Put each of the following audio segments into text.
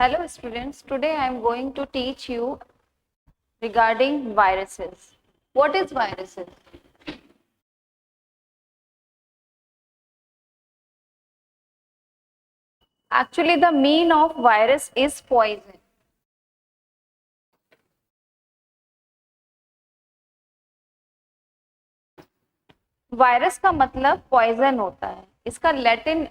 Hello students, today I am going to teach you regarding viruses. What is viruses? Actually the meaning of virus is poison. Virus का मतलब poison होता है. इसका Latin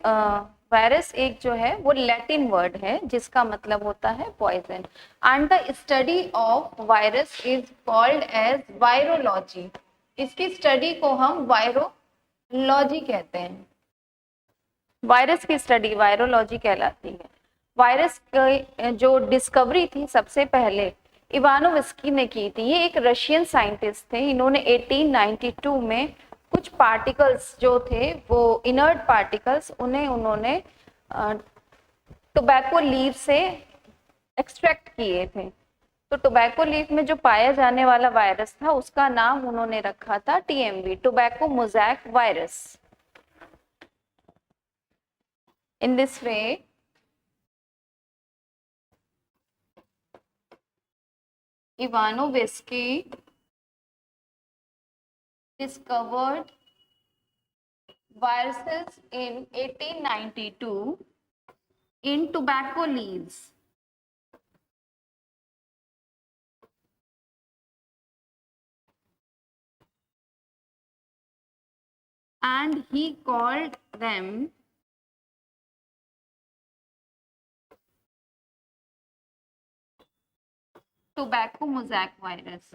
virus एक जो है वो लैटिन वर्ड है जिसका मतलब होता है poison. And the study of virus is called as virology. इसकी स्टडी को हम वायरोलॉजी कहते हैं. वायरस की स्टडी वायरोलॉजी कहलाती है. वायरस की जो डिस्कवरी थी सबसे पहले इवानोविस्की ने की थी. ये एक रशियन साइंटिस्ट थे. इन्होंने 1892 में कुछ पार्टिकल्स जो थे वो इनर्ट पार्टिकल्स उन्हें उन्होंने टोबैको लीफ से एक्सट्रैक्ट किए थे. तो टोबैको लीफ में जो पाया जाने वाला वायरस था उसका नाम उन्होंने रखा था TMV, tobacco mosaic virus. In this way, Ivanovsky discovered viruses in 1892 in tobacco leaves. And he called them tobacco mosaic virus.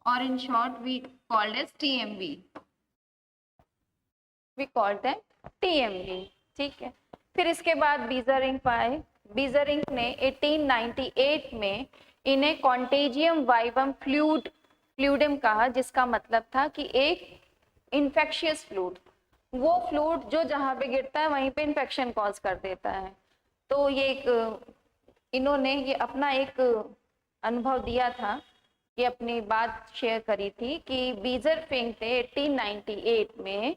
Or in short, we called as TMV. We called them TMV. ठीक है. फिर इसके बाद बीजरिंग पाए. बीजरिंग ने 1898 में इन्हें contagium vivum fluidum कहा, जिसका मतलब था कि एक इन्फेक्शियस फ्लूइड, वो फ्लूइड जो जहाँ पे गिरता है वहीं पे इन्फेक्शन कॉज कर देता है. तो ये एक इन्होंने ये अपना एक अनुभव दिया था, ये अपनी बात शेयर करी थी कि बीजर फिंग ने 1898 में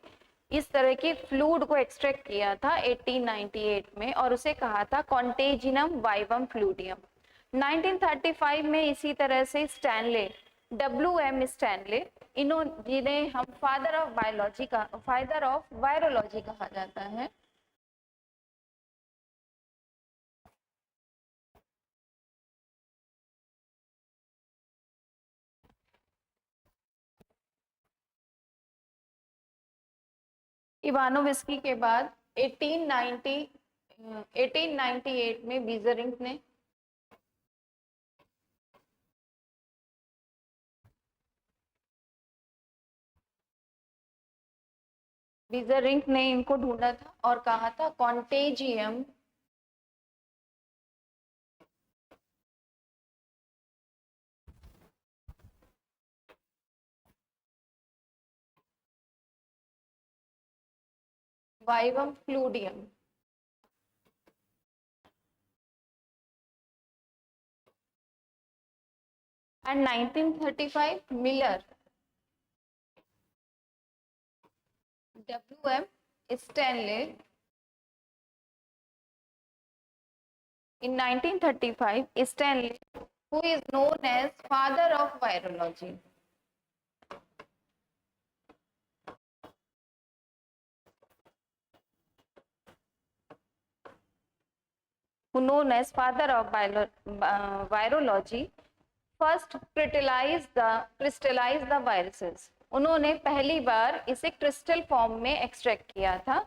इस तरह की फ्लूइड को एक्सट्रैक्ट किया था 1898 में और उसे कहा था कॉन्टेजिनम वाइवम फ्लूडियम. 1935 में इसी तरह से स्टैनले, WM स्टैनले, जिन्हें हम फादर ऑफ बायोलॉजी का फादर ऑफ वायरोलॉजी कहा जाता है. इवानोविस्की के बाद 1898 में बीजरिंग ने इनको ढूंढा था और कहा था contagium vivum फ्लूडियम. And 1935 Miller, WM Stanley. In 1935 Stanley, who is known as father of virology, virology, first crystallize the viruses. उन्होंने पहली बार इसे क्रिस्टल फॉर्म में एक्सट्रैक्ट किया था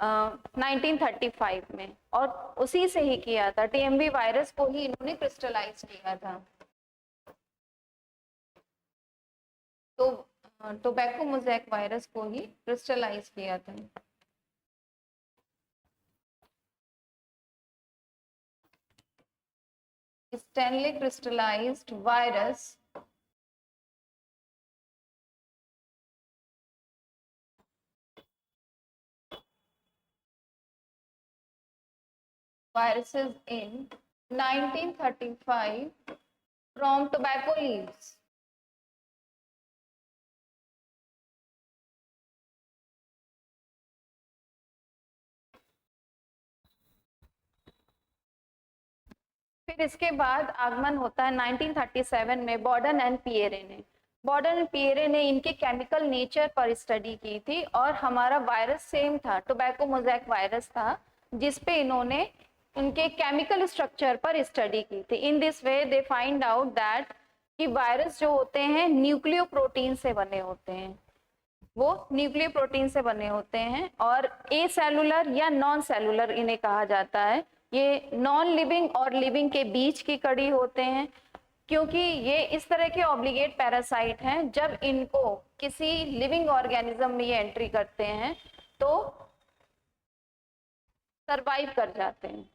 1935 में और उसी से ही किया था. टीएमवी वायरस को ही इन्होंने क्रिस्टलाइज किया था. तो टोबैको मोज़ैक वायरस को ही क्रिस्टलाइज किया था. Stanley crystallized virus viruses in 1935 from tobacco leaves. फिर इसके बाद आगमन होता है 1937 में बॉर्डन एंड पिएरे ने। बॉर्डन एंड पिएरे ने इनके केमिकल नेचर पर स्टडी की थी और हमारा वायरस सेम था, टोबैको मोज़ेक वायरस था, जिसपे इन्होंने उनके केमिकल स्ट्रक्चर पर स्टडी की थी। In this way they find out that कि वायरस जो होते हैं न्यूक्लियो प्रोटीन से बने होते हैं, वो न्यूक्लियो प्रोटीन से बने होते हैं और ए सेलुलर या नॉन सेलुलर इन्हें कहा जाता है। ये नॉन लिविंग और लिविंग के बीच की कड़ी होते हैं, क्योंकि ये इस तरह के ऑब्लिगेट पैरासाइट हैं, जब इनको किसी लिविंग ऑर्गेनिज्म में ये एंट्री करते हैं तो सरवाइव कर जाते हैं।